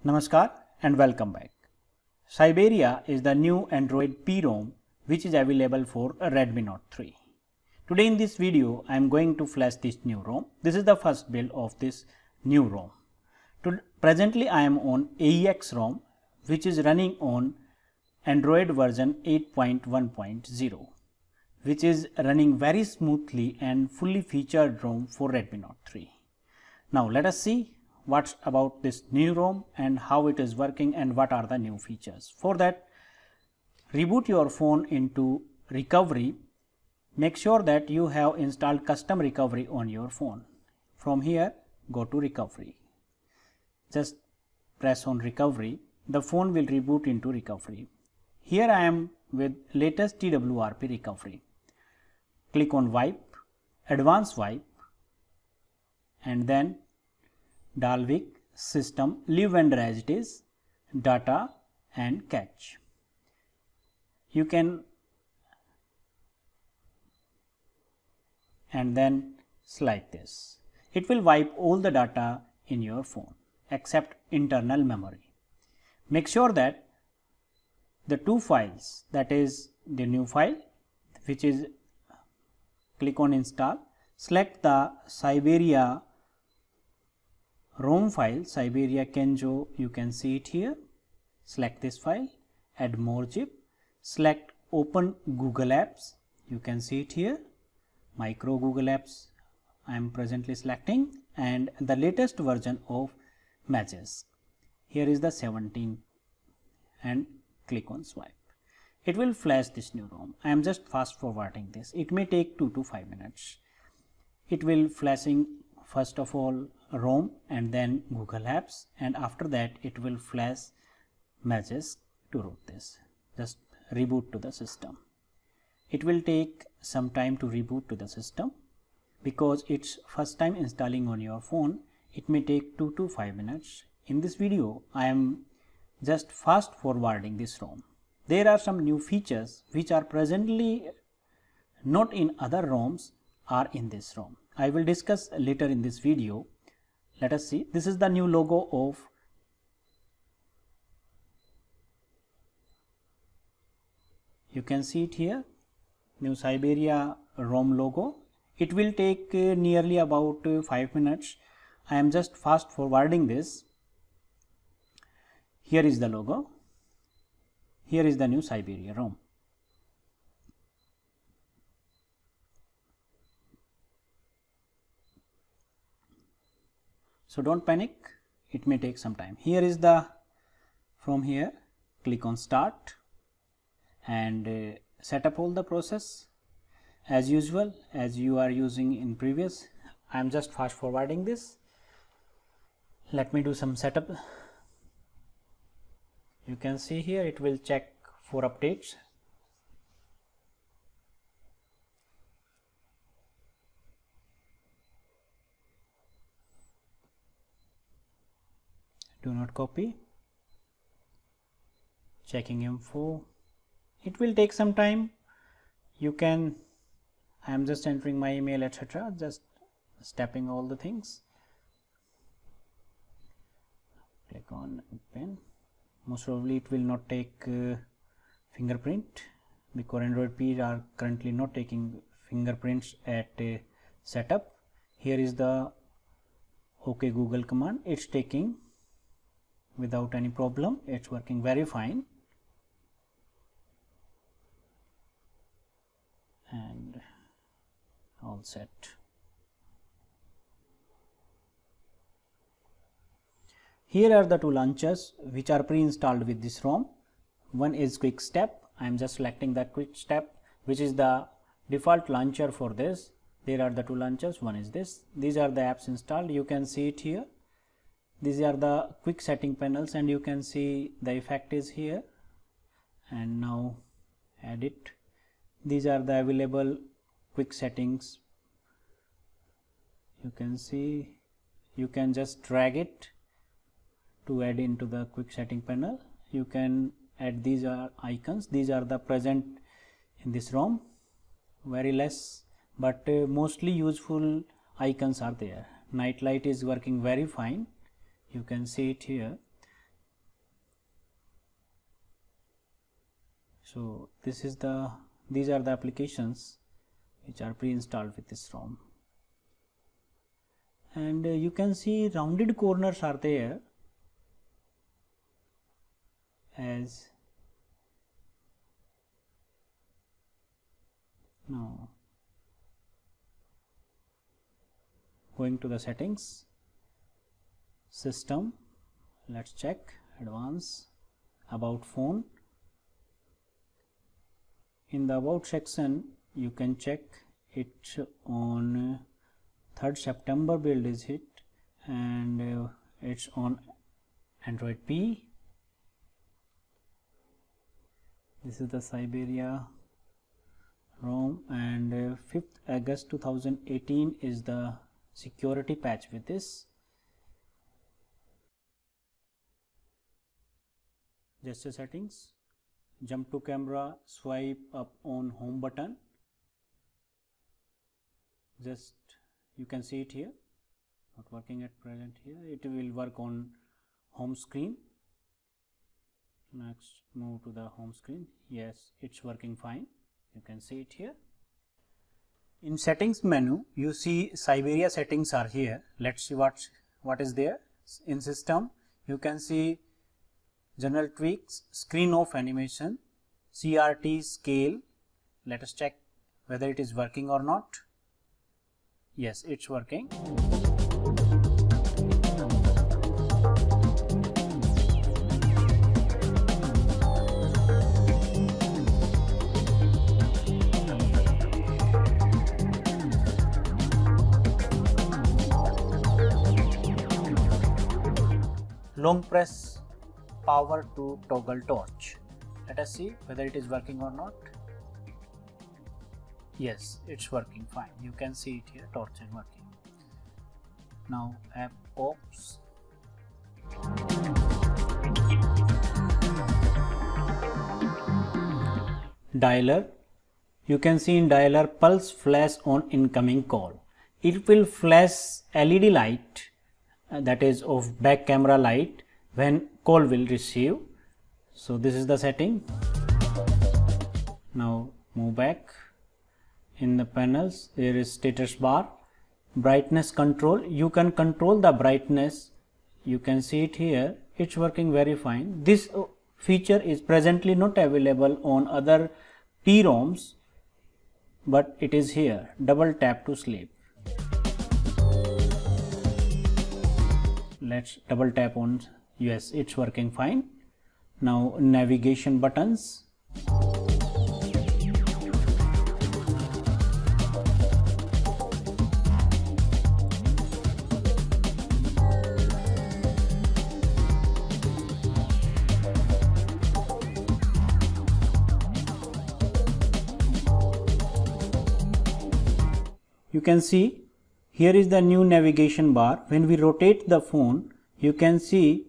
Namaskar and welcome back. Siberia is the new Android P ROM which is available for Redmi Note 3. Today in this video I am going to flash this new ROM. This is the first build of this new ROM. Presently I am on AEX ROM which is running on Android version 8.1.0 which is running very smoothly and fully featured ROM for Redmi Note 3. Now let us see what's about this new ROM and how it is working and what are the new features. For that, reboot your phone into recovery. Make sure that you have installed custom recovery on your phone. From here, go to recovery. Just press on recovery. The phone will reboot into recovery. Here I am with latest TWRP recovery. Click on wipe, advanced wipe, and then Dalvik, system, leave vendor as it is, data and cache. You can and then select this. It will wipe all the data in your phone except internal memory. Make sure that the two files, that is the new file which is, click on install, select the Siberia ROM file, Siberia Kenjo, you can see it here. Select this file, add more zip, select open Google Apps, you can see it here, micro Google Apps I am presently selecting, and the latest version of Magisk. Here is the 17 and click on swipe. It will flash this new ROM. I am just fast forwarding this. It may take 2 to 5 minutes. It will flashing first of all ROM and then Google Apps, and after that it will flash Magisk to root this. Just reboot to the system. It will take some time to reboot to the system because it's first time installing on your phone. It may take 2 to 5 minutes. In this video I am just fast forwarding this ROM. There are some new features which are presently not in other ROMs are in this ROM. I will discuss later in this video. Let us see. This is the new logo of you can see it here, new Siberia ROM logo. It will take nearly about 5 minutes. I am just fast forwarding this. Here is the logo. Here is the new Siberia ROM. So don't panic, it may take some time. Here is the, from here, click on start and set up all the process as usual as you are using in previous. I am just fast forwarding this. Let me do some setup. You can see here it will check for updates. Do not copy, checking info. It will take some time. You can, I am just entering my email, etc., just stepping all the things. Click on pen. Most probably it will not take fingerprint because Android P are currently not taking fingerprints at setup. Here is the OK Google command. It's taking without any problem. It's working very fine. And all set. Here are the two launchers which are pre-installed with this ROM. One is Quick Step. I am just selecting the Quick Step, which is the default launcher for this. There are the two launchers. One is this. These are the apps installed. You can see it here. These are the quick setting panels and you can see the effect is here, and now edit. These are the available quick settings. You can see, you can just drag it to add into the quick setting panel. You can add, these are icons. These are the present in this ROM, very less but mostly useful icons are there. Night light is working very fine. You can see it here. So these are the applications which are pre-installed with this ROM, and you can see rounded corners are there as now. Going to the settings, system, let's check advanced, about phone. In the about section you can check it on 3rd September build is hit, and it's on Android P. This is the Siberia ROM, and 5th August 2018 is the security patch with this. Gesture settings, jump to camera, swipe up on home button. Just you can see it here, not working at present here. It will work on home screen. Next, move to the home screen. Yes, it's working fine. You can see it here. In settings menu, you see Siberia settings are here. Let's see what is there. In system, you can see general tweaks, screen off animation, CRT scale. Let us check whether it is working or not. Yes, it's working. Long press power to toggle torch. Let us see whether it is working or not. Yes, it's working fine. You can see it here, torch is working. Now app ops. Dialer. You can see in dialer pulse flash on incoming call. It will flash LED light, that is of back camera light, when call will receive. So this is the setting. Now move back. In the panels there is status bar, brightness control. You can control the brightness. You can see it here. It's working very fine. This feature is presently not available on other P-ROMs, but it is here. Double tap to sleep. Let's double tap on. Yes, it's working fine. Now navigation buttons. You can see here is the new navigation bar. When we rotate the phone, you can see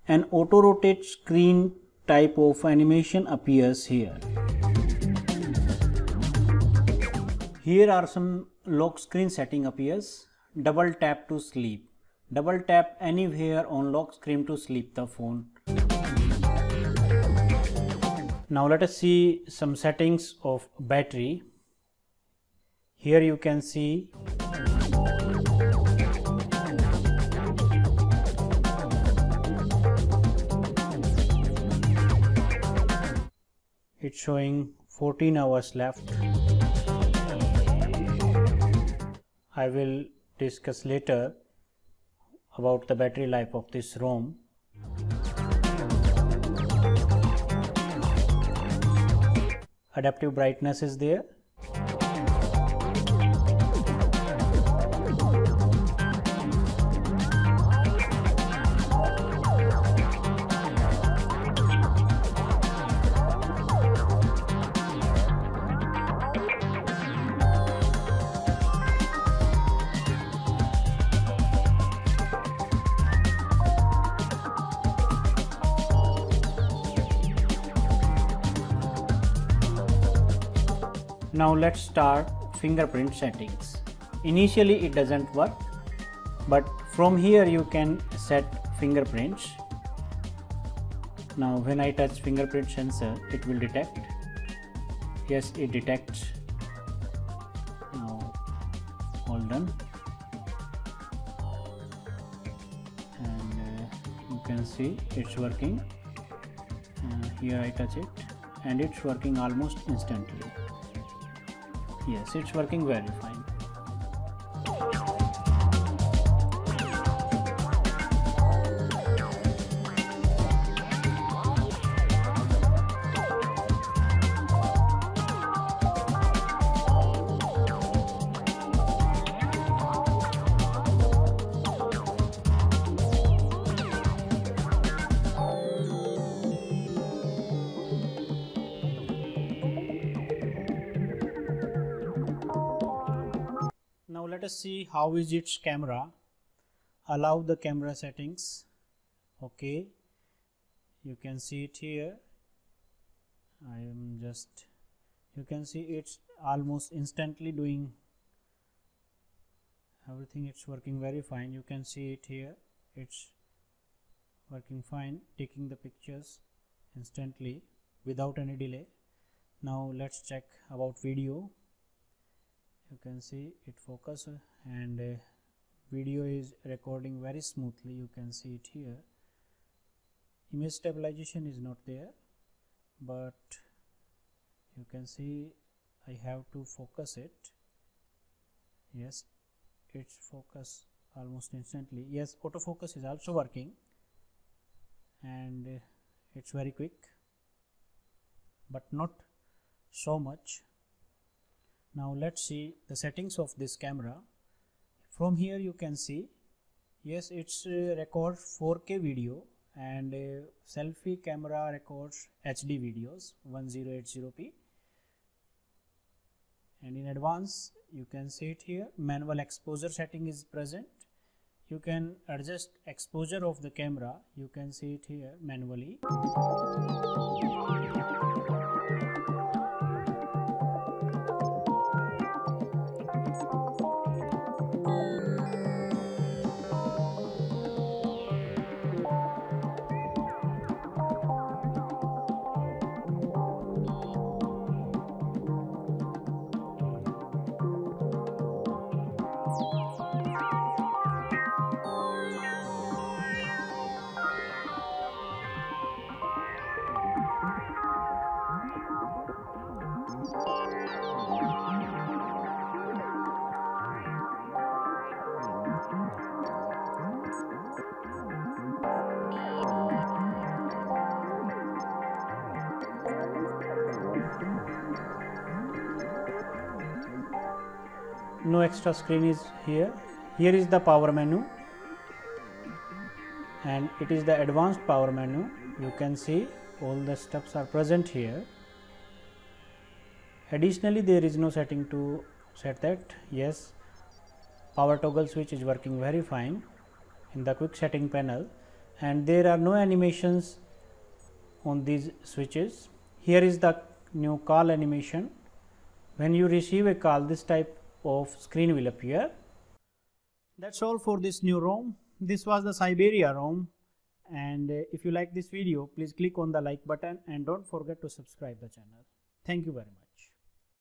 an auto rotate screen type of animation appears here. Here are some lock screen setting appears. Double tap to sleep. Double tap anywhere on lock screen to sleep the phone. Now let us see some settings of battery. Here you can see it's showing 14 hours left. I will discuss later about the battery life of this ROM. Adaptive brightness is there. Now let's start fingerprint settings. Initially it doesn't work, but from here you can set fingerprints. Now when I touch fingerprint sensor, it will detect. Yes, it detects. Now all done, and you can see it's working. Here I touch it and it's working almost instantly. Yes, it's working very fine. Now let us see how is its camera. Allow the camera settings. Okay, you can see it here. You can see it's almost instantly doing everything. It's working very fine. You can see it here. It's working fine, taking the pictures instantly without any delay. Now let's check about video. You can see it focus and video is recording very smoothly. You can see it here. Image stabilization is not there, but you can see I have to focus it. Yes, it's focus almost instantly. Yes, autofocus is also working, and it's very quick, but not so much. Now let's see the settings of this camera. From here you can see, yes, it's records 4K video, and selfie camera records HD videos 1080p. And in advance you can see it here, manual exposure setting is present. You can adjust exposure of the camera. You can see it here manually. No extra screen is here. Here is the power menu, and it is the advanced power menu. You can see all the steps are present here. Additionally, there is no setting to set that. Yes, power toggle switch is working very fine in the quick setting panel, and there are no animations on these switches. Here is the new call animation. When you receive a call, this type of screen will appear. That's all for this new ROM. This was the Siberia ROM, and if you like this video, please click on the like button and don't forget to subscribe the channel. Thank you very much.